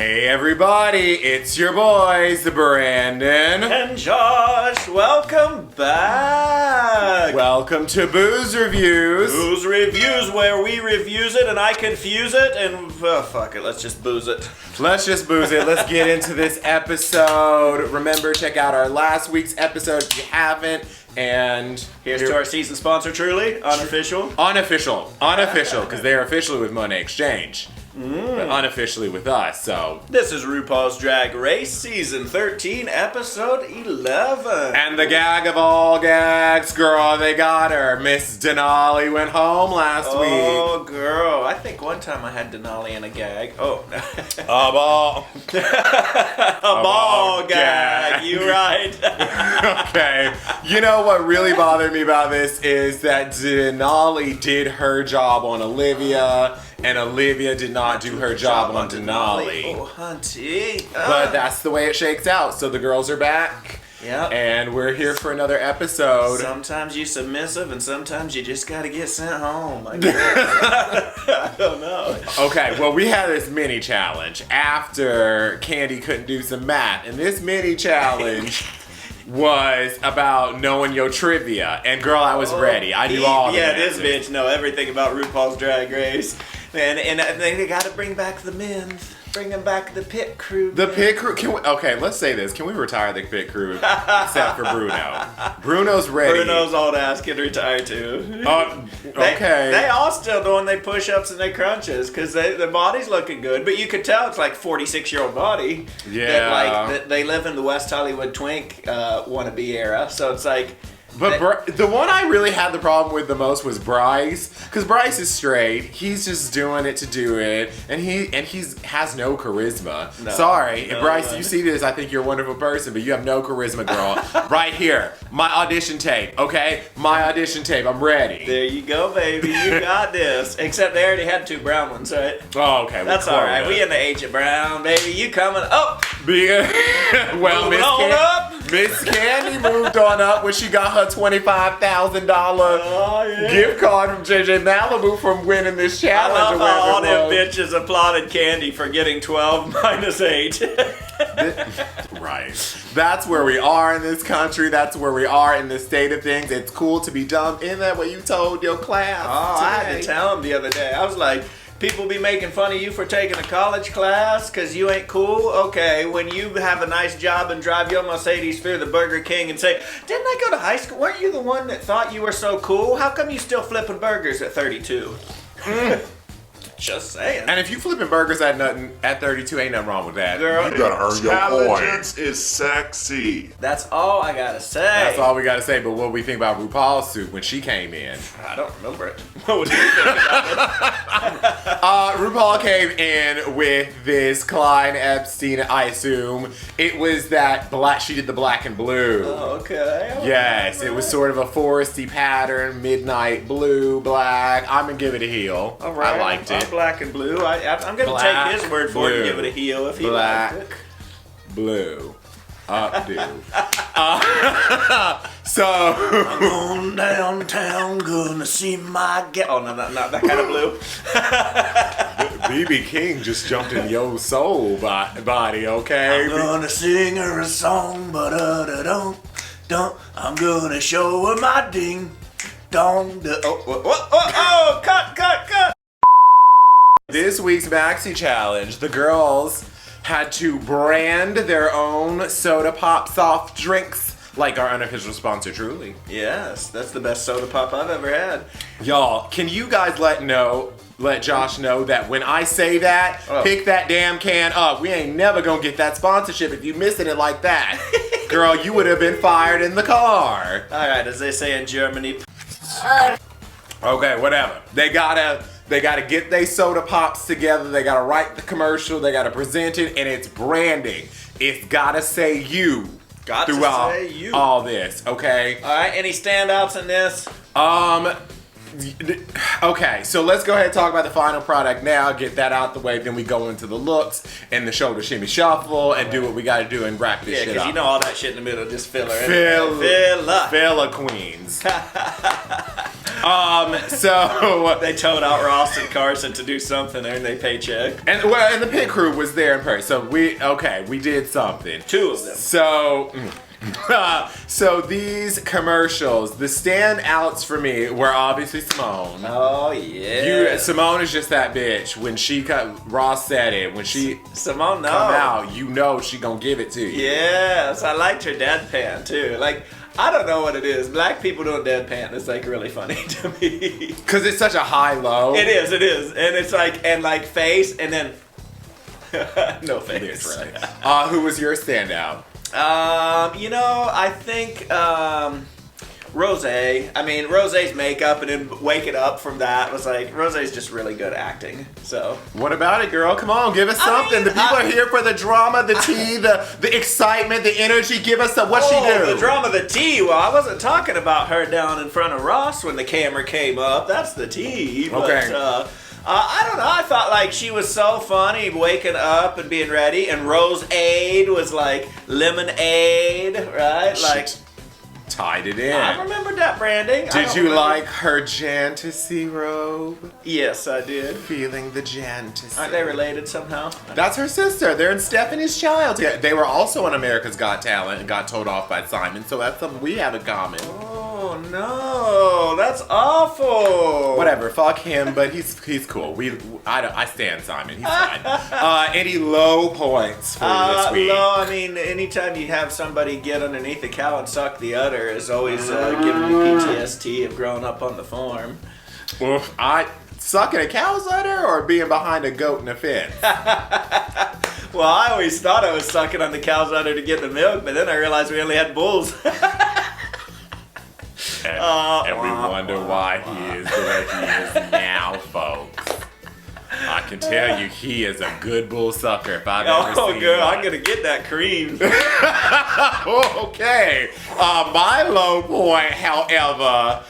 Hey everybody, it's your boys, Brandon and Josh. Welcome back. Welcome to Booze Reviews. Booze Reviews, where we reviews it and I confuse it and fuck it, let's just booze it. Let's just booze it. Let's get into this episode. Remember, check out our last week's episode if you haven't. And here's to our season sponsor, Truly, unofficial, because they are officially with Money Exchange. But unofficially with us, so. This is RuPaul's Drag Race, Season 13, Episode 11. And the gag of all gags, girl, they got her. Miss Denali went home last week. Oh, girl. I think one time I had Denali in a gag. Oh. A ball. A ball gag. You right. Okay. You know what really bothered me about this is that Denali did her job on Olivia, and Olivia did not do her job on Denali. Oh, hunty. But that's the way it shakes out. So the girls are back. Yep. And we're here for another episode. Sometimes you're submissive and sometimes you just gotta get sent home, I guess. I don't know. Okay, well, we had this mini challenge after Candy couldn't do some math. And this mini challenge was about knowing your trivia. And girl, I was ready. I knew all the answers. This bitch know everything about RuPaul's Drag Race. And they gotta bring back the men. Bringing back the pit crew. The pit crew. Okay, let's say this. Can we retire the pit crew except for Bruno? Bruno's ready. Bruno's old ass can retire too. Okay. They all still doing their push-ups and their crunches because their body's looking good. But you could tell it's like 46-year-old body. Yeah. That they live in the West Hollywood twink wannabe era. So it's like. But the one I really had the problem with the most was Bryce, because Bryce is straight. He's just doing it to do it, and he has no charisma. No, Sorry, no, Bryce, you see this, I think you're a wonderful person, but you have no charisma, girl. Right here, my audition tape, okay? My audition tape, I'm ready. There you go, baby. You got this. Except they already had 2 brown ones, right? Oh, okay. That's all right. We in the age of brown, baby. You coming up? Well, Miss Candy moved on up when she got her $25,000 gift card from JJ Malibu from winning this challenge. I love how all them bitches applauded Candy for getting 12 minus 8. Right. That's where we are in this country. That's where we are in this state of things. It's cool to be dumb. Isn't that what you told your class today? I had to tell them the other day. I was like, people be making fun of you for taking a college class because you ain't cool? Okay, when you have a nice job and drive your Mercedes through the Burger King and say, didn't I go to high school? Weren't you the one that thought you were so cool? How come you still flipping burgers at 32? Just saying. And if you flipping burgers at 32, ain't nothing wrong with that. Girl, you gotta earn your intelligence is sexy. That's all I gotta say. That's all we gotta say. But what we think about RuPaul's suit when she came in? I don't remember it. What was you thinking about it? RuPaul came in with this Klein Epstein, I assume. It was that black, she did the black and blue. Oh, okay. Yes, it was sort of a foresty pattern, midnight blue, black. I'm gonna give it a heel. All right. I liked it. Black and blue. I'm gonna take his word for it and give it a heel if he liked it. Blue. Updo. So I'm going downtown, gonna see my Oh, no, not that kind of blue. BB King just jumped in your soul body, okay? I'm gonna sing her a song, but don't. I'm gonna show her my ding dong. Oh, cut. This week's Maxi Challenge, the girls had to brand their own soda pop soft drinks like our unofficial sponsor, Truly. Yes, that's the best soda pop I've ever had. Y'all, can you guys let Josh know that when I say that, pick that damn can up. We ain't never gonna get that sponsorship if you missing it like that. Girl, you would have been fired in the car. All right, as they say in Germany. Okay, whatever. They gotta get their soda pops together. They gotta write the commercial. They gotta present it, and it's branding. It's gotta say you throughout all this. Okay. All right. Any standouts in this? Okay, so let's go ahead and talk about the final product now, get that out the way, then we go into the looks and the shoulder shimmy shuffle and do what we gotta do and wrap this shit up. Yeah, because you know all that shit in the middle, just filler. Filler queens. So They towed out Ross and Carson to do something, and they paycheck. and the pit crew was there in person. So we did something. 2 of them. So. So these commercials, the standouts for me were obviously Simone. Oh yeah. Simone is just that bitch. When she Ross said it. When she Simone, no. come out, you know she gonna give it to you. Yes, I liked her deadpan too. Like, I don't know what it is. Black people doing deadpan is like really funny to me. Cause it's such a high low. It is, and it's like face and then no face. Literally. Who was your standout? I think Rose. I mean, Rose's makeup and then waking up from that was like, Rose's just really good acting. So What about it, girl? Come on, give us something. The people are here for the drama, the tea, the excitement, the energy. Give us what she do. The drama, the tea. Well, I wasn't talking about her down in front of Ross when the camera came up. That's the tea. But, Okay. I don't know. I thought like she was so funny waking up and being ready, and Rose Aid was like lemonade, right? Like tied it in. I remember that branding. Did you like her Jantasy robe? Yes, I did. Feeling the Jantasy. Aren't they related somehow? That's her sister. They're in Stephanie's Child. Yeah, they were also on America's Got Talent and got told off by Simon, so that's something we have in common. Oh no, that's awful. Whatever, fuck him, but he's cool. I stand Simon. He's fine. Any low points for this week? Low. I mean, anytime you have somebody get underneath the cow and suck the udder is always giving you PTSD of growing up on the farm. Oof, sucking a cow's udder or being behind a goat in a fence? Well, I always thought I was sucking on the cow's udder to get the milk, but then I realized we only had bulls. And we wonder why he is the way he is now, folks. I can tell you he is a good bull sucker if I've ever seen Oh, girl, one. I'm gonna get that cream. Okay. My low point, however,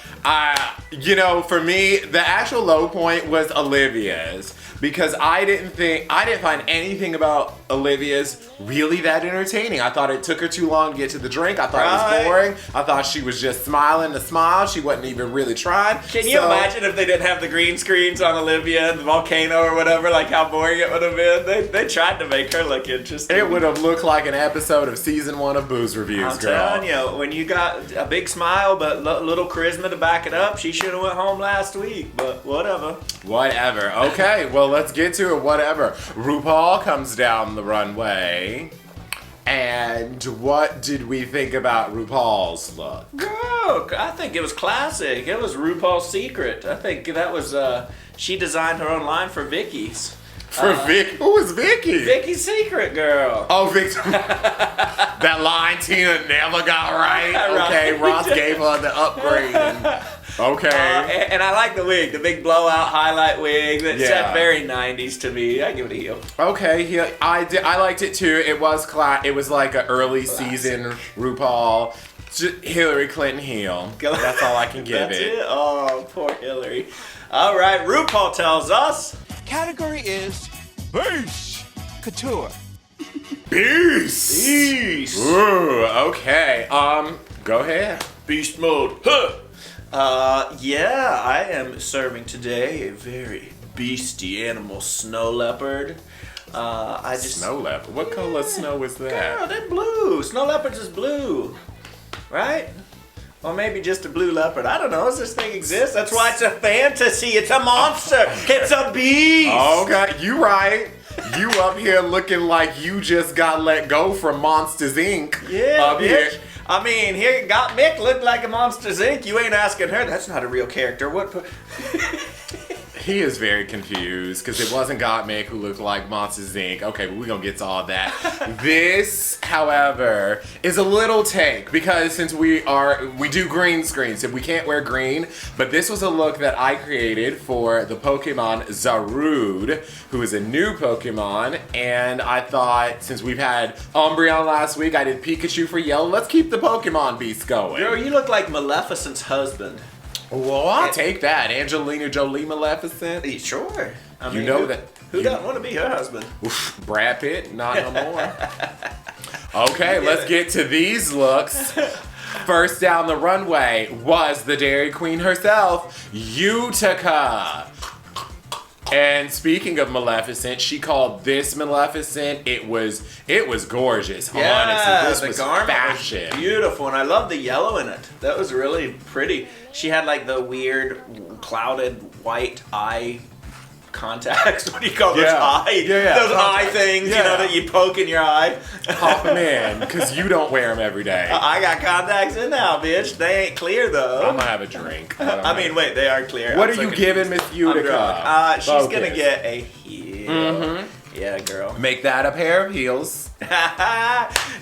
for me, the actual low point was Olivia's. Because I didn't find anything about Olivia's really that entertaining. I thought it took her too long to get to the drink. I thought it was boring. I thought she was just smiling to smile. She wasn't even really trying. Can you imagine if they didn't have the green screens on Olivia and the volcano or whatever, like how boring it would have been? They tried to make her look interesting. It would have looked like an episode of season 1 of Booze Reviews, I'm girl. telling you, when you got a big smile but little charisma to back it up, she should have went home last week, but whatever. Whatever. Okay, well, let's get to it. Whatever. RuPaul comes down the runway. And what did we think about RuPaul's look? Girl, I think it was classic. It was RuPaul's secret. I think that was, she designed her own line for Vicky's. For Vicky? Who was Vicky? Vicky's secret, girl. Oh, Vicky. That line Tina never got right. Okay, Ross gave her the upgrade. Okay. And I like the wig, the big blowout highlight wig that Yeah. said very 90s to me. I give it a heel. Okay, I liked it too. It was it was like an early season RuPaul. Hillary Clinton heel. That's all I can give That's it. Oh, poor Hillary. All right, RuPaul tells us. Category is Beast Couture. Beast. Beast. Ooh, okay. Go ahead. Beast mode. Huh. Yeah, I am serving today a very beastie animal, snow leopard. Snow leopard. What color snow is that? Girl, they're blue. Snow leopards is blue, right? Or maybe just a blue leopard. I don't know. Does this thing exist? That's why it's a fantasy. It's a monster. It's a beast. Okay, you right. You up here looking like you just got let go from Monsters Inc. Yeah, up bitch. here. I mean, here got Mick looked like a Monsters Inc. You ain't asking her. That's not a real character. What? He is very confused because it wasn't Gottmik who looked like Monsters Inc. Okay, but we're gonna get to all that. This, however, is a little take because since we do green screens, if we can't wear green, but this was a look that I created for the Pokemon Zarude, who is a new Pokemon, and I thought since we've had Umbreon last week, I did Pikachu for yellow. Let's keep the Pokemon beast going. Girl, you look like Maleficent's husband. Well, I'll take that. Angelina Jolie Maleficent. Sure. I You mean, know who, that. Who doesn't want to be her husband? Oof, Brad Pitt, not no more. Okay, let's get to these looks. First down the runway was the Dairy Queen herself, Utica. And speaking of Maleficent, she called this Maleficent. It was gorgeous. Yeah, honestly, the this was garment fashion. was beautiful, and I love the yellow in it. That was really pretty. She had like the weird clouded white eye contacts. What do you call those eye? Those eye things, you know, that you poke in your eye. Pop them in, because you don't wear them every day. I got contacts in now, bitch. They ain't clear though. I'm gonna have a drink. I mean, wait, they are clear. What are you giving Miss Utica? She's gonna get a heel. Yeah, girl. Make that a pair of heels.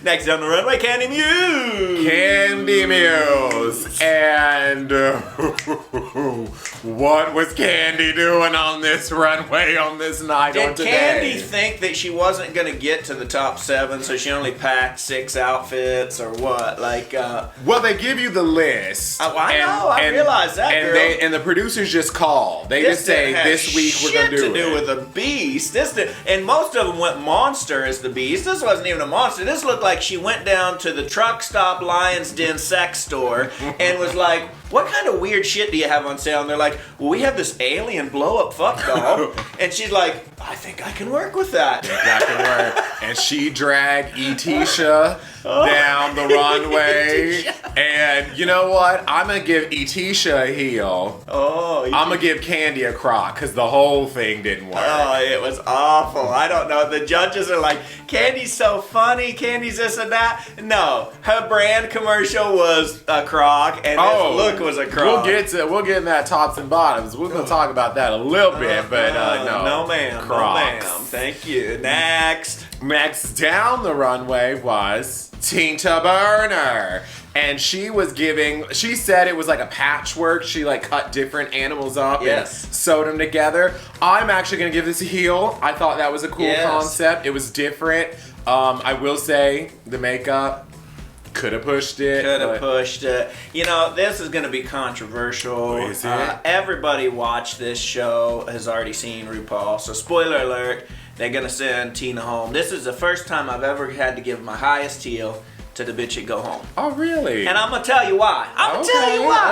Next on the runway, Candy Muse. Candy Muse. And what was Candy doing on this runway on this night on Did today? Candy think that she wasn't going to get to the top 7, so she only packed 6 outfits, or what? Like, well, they give you the list. I know, I realize that, and girl. And the producers just call. They just say, this week we're going to do it. to do with a beast. And most of them went monster as the beast. This wasn't even a monster. This looked like she went down to the truck stop Lion's Den sex store and was like, what kind of weird shit do you have on sale? And they're like, well, we have this alien blow-up fuck doll. And she's like, I think I can work with that. That can work. And she dragged Etisha down the runway. And you know what? I'm going to give Etisha a heel. I'm going to give Candy a crock, because the whole thing didn't work. Oh, it was awful. I don't know. The judges are like, Candy's so funny. Candy's this and that. No. Her brand commercial was a crock, and his look was a crock. We'll get in that tops and bottoms. We're going to talk about that a little bit, but no. No, ma'am. Crocs. No, ma'am. Thank you. Next down the runway was Tinta Burner. And she said it was like a patchwork. She like cut different animals up and sewed them together. I'm actually going to give this a heel. I thought that was a cool concept. It was different. I will say the makeup could have pushed it. You know, this is going to be controversial. Is it? Everybody watched this show has already seen RuPaul. So spoiler alert, they're going to send Tina home. This is the first time I've ever had to give my highest heel to the bitch that go home. Oh, really? And I'm going to tell you why.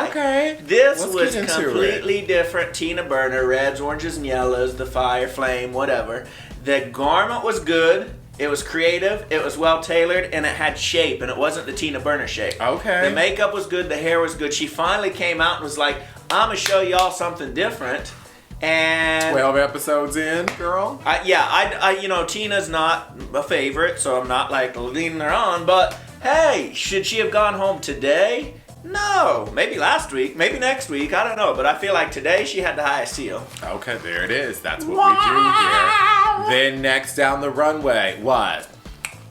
Okay. This was completely different. Tina Burner, reds, oranges, and yellows, the fire, flame, whatever. The garment was good. It was creative, it was well tailored, and it had shape, and it wasn't the Tina Burner shape. Okay. The makeup was good, the hair was good. She finally came out and was like, I'm going to show y'all something different. And 12 episodes in, girl. You know, Tina's not a favorite, so I'm not like leading her on, but hey, should she have gone home today? No, maybe last week, maybe next week, I don't know, but I feel like today she had the highest heel. Okay, there it is. That's what we do here. Then next down the runway was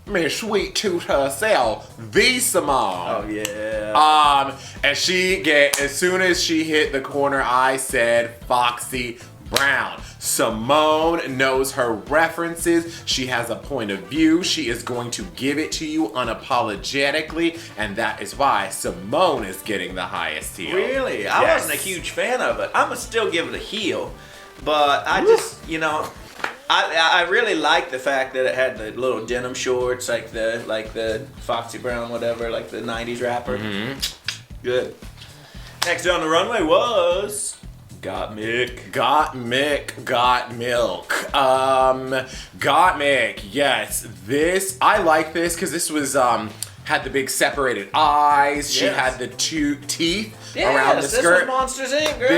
Miss Sweet Tooth herself, the Simone. Oh yeah. And as soon as she hit the corner, I said Foxy Brown. Simone knows her references. She has a point of view. She is going to give it to you unapologetically, and that is why Simone is getting the highest heel. Really? Yes. I wasn't a huge fan of it. I'm gonna still give it a heel, but I just, you know, I really like the fact that it had the little denim shorts, like the Foxy Brown, whatever, like the '90s rapper. Good. Next on the runway was Got Mick. Got Milk. Got Mick, yes. I like this because this was had the big separated eyes. She had the two teeth around the skirt. This was Monsters Inc., girl.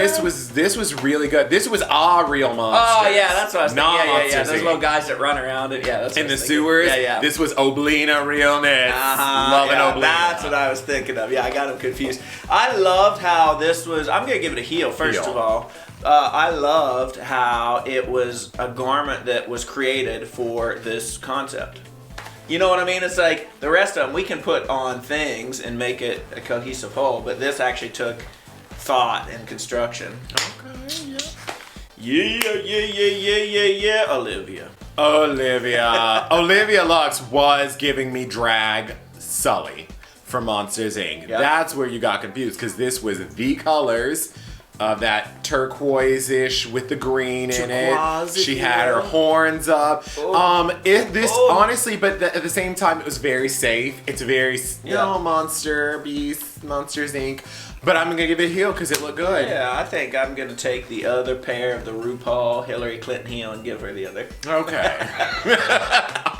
This was really good. This was our real monsters. Oh yeah, that's what I was thinking. Yeah. Those Inc. little guys that run around it. Yeah, that's what in I the was thinking. sewers. Yeah. This was Oblina realness. Loving Oblina. That's what I was thinking of. Yeah, I got them confused. I loved how this was. I'm gonna give it a heel first of all. I loved how it was a garment that was created for this concept. You know what I mean? It's like the rest of them we can put on things and make it a cohesive whole, but this actually took thought and construction. Okay, Yeah. Olivia. Olivia Lux was giving me drag Sully from Monsters Inc. Yep. That's where you got confused, because this was the colors that turquoise-ish with the green in it. Turquoise, She had her horns up. Honestly, but at the same time, it was very safe. It's very, Monster Beast, Monsters Inc. But I'm gonna give it a heel because it looked good. Yeah, I think I'm gonna take the other pair of the RuPaul Hillary Clinton heel and give her the other. Okay.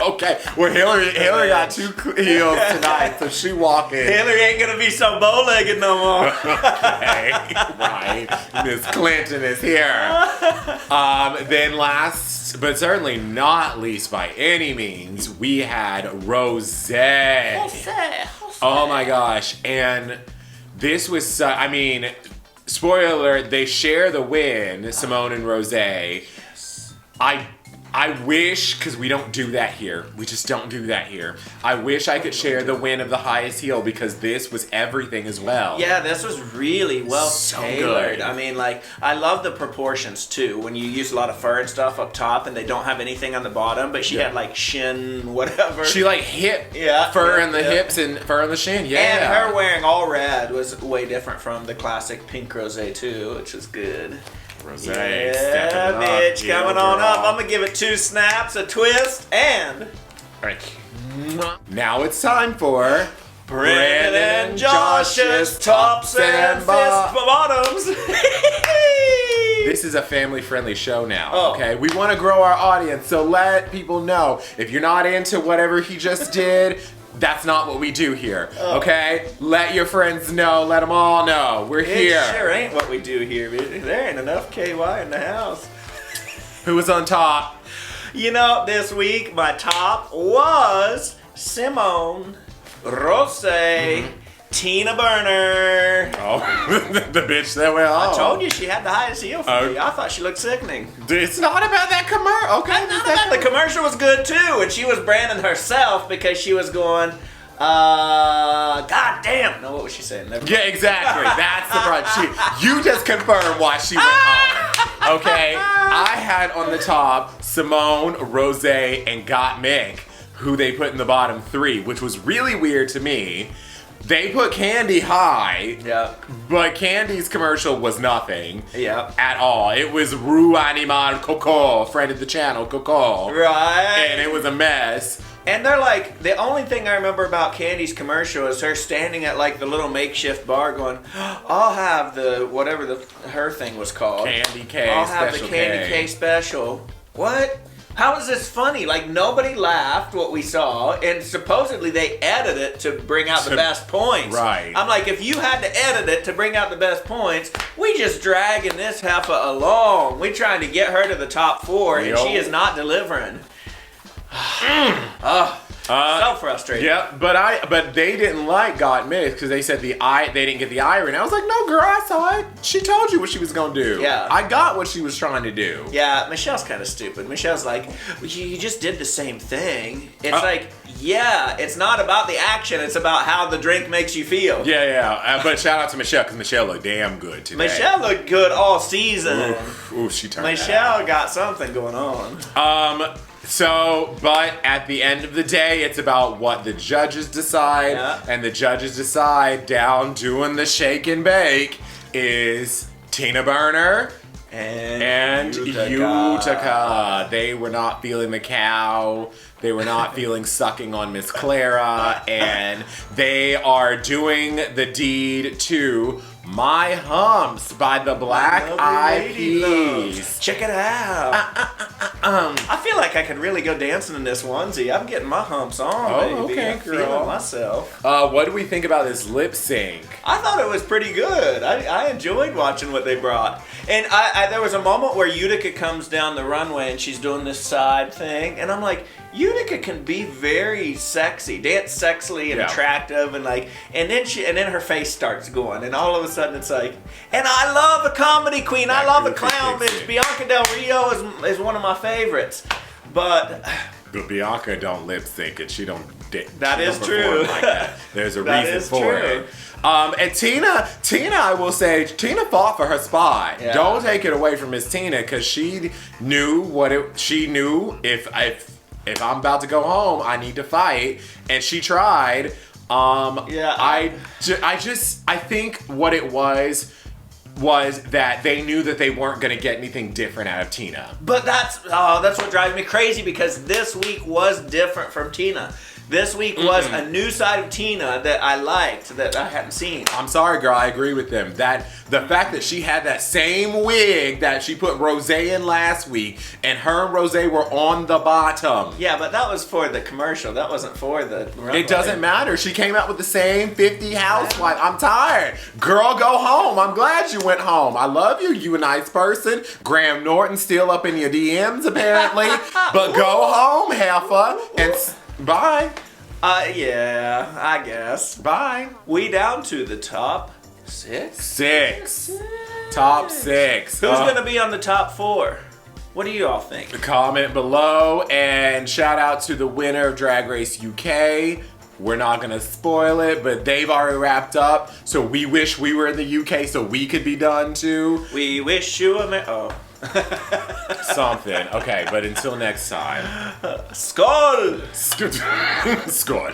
Okay. Well, Hillary got 2 heels tonight, so she walking. Hillary ain't gonna be so bow-legged no more. Okay. Right. Miss Clinton is here. Then last, but certainly not least by any means, we had Rosé. Oh my gosh. And this was, spoiler alert, they share the win, Simone and Rosé. I wish, because we don't do that here. We just don't do that here. I wish I could share the win of the highest heel because this was everything as well. Yeah, this was really well tailored. Good. I mean, like, I love the proportions too. When you use a lot of fur and stuff up top and they don't have anything on the bottom, but she had like shin, whatever. She like fur in the hips and fur on the shin. Yeah. And her wearing all red was way different from the classic pink rosé too, which was good. Rosé, yeah, bitch, coming on up. I'm gonna give it 2 snaps, a twist, and now it's time for Brandon and Josh's tops and fist bottoms. This is a family-friendly show now, Oh. okay? We want to grow our audience, so let people know. If you're not into whatever he just did, that's not what we do here, okay? Let your friends know, let them all know. We're here. It sure ain't what we do here, bitch. There ain't enough KY in the house. Who was on top? You know, this week my top was Simone, Rosé, Tina Burner. Oh, the bitch that went on. I told you she had the highest heel for me. I thought she looked sickening. It's not about that commercial, okay? The commercial was good too, and she was branding herself because she was going, God damn. No, what was she saying? Never mind. Yeah, exactly. That's the problem. You just confirmed why she went home. Okay? I had on the top Simone, Rosé, and Gottmik, who they put in the bottom 3, which was really weird to me. They put Candy high, but Candy's commercial was nothing at all. It was Rue Animal Coco, friend of the channel, Coco. Right. And it was a mess. And they're like, the only thing I remember about Candy's commercial is her standing at like the little makeshift bar going, I'll have the, whatever her thing was called. Candy K I'll have special the Candy K special. What? How is this funny? Like, nobody laughed what we saw, and supposedly they edited it to bring out the best points. Right. I'm like, if you had to edit it to bring out the best points, we just dragging this heifer along. We trying to get her to the top 4, and she is not delivering. So frustrating. Yeah, but they didn't like Gottmik because they said they didn't get the iron. I was like, no, girl, I saw it. She told you what she was gonna do. Yeah. I got what she was trying to do. Yeah, Michelle's kind of stupid. Michelle's like, well, you just did the same thing. It's like, yeah, it's not about the action. It's about how the drink makes you feel. Yeah. But shout out to Michelle because Michelle looked damn good today. Michelle looked good all season. Ooh, she turned Michelle got something going on. But at the end of the day, it's about what the judges decide, and the judges decide down doing the shake and bake is Tina Burner and Utica. They were not feeling the cow. They were not feeling sucking on Miss Clara, and they are doing the deed to My Humps by the Black Eyed Peas. Check it out. I feel like I could really go dancing in this onesie. I'm getting my humps on, baby. Okay, I'm girl. feeling myself. What do we think about this lip sync? I thought it was pretty good. I enjoyed watching what they brought. And there was a moment where Utica comes down the runway and she's doing this side thing, and I'm like, Utica can be very sexy, dance sexily and attractive, and then her face starts going, and all of a sudden it's like, and I love a comedy queen, I love a clown bitch. Bianca Del Rio is one of my favorites, but Bianca don't lip sync it. She don't. That is true. Like that. There's a reason for it. And Tina, I will say, Tina fought for her spot. Yeah. Don't take it away from Miss Tina, because she knew she knew if I'm about to go home, I need to fight, and she tried. I think what it was, was that they knew that they weren't going to get anything different out of Tina. But that's what drives me crazy, because this week was different from Tina. This week was a new side of Tina that I liked, that I hadn't seen. I'm sorry, girl. I agree with them. That the fact that she had that same wig that she put Rosé in last week, and her and Rosé were on the bottom. Yeah, but that was for the commercial. That wasn't for the runway. It doesn't matter. She came out with the same 50 housewife. I'm tired. Girl, go home. I'm glad you went home. I love you. You a nice person. Graham Norton still up in your DMs, apparently. But go home, heifer. And bye. Yeah, I guess. Bye. We down to the top 6? 6. Top 6. Who's gonna be on the top 4? What do you all think? Comment below, and shout out to the winner of Drag Race UK. We're not gonna spoil it, but they've already wrapped up. So we wish we were in the UK so we could be done too. We wish you Something. Okay, but until next time. Skål! Skål.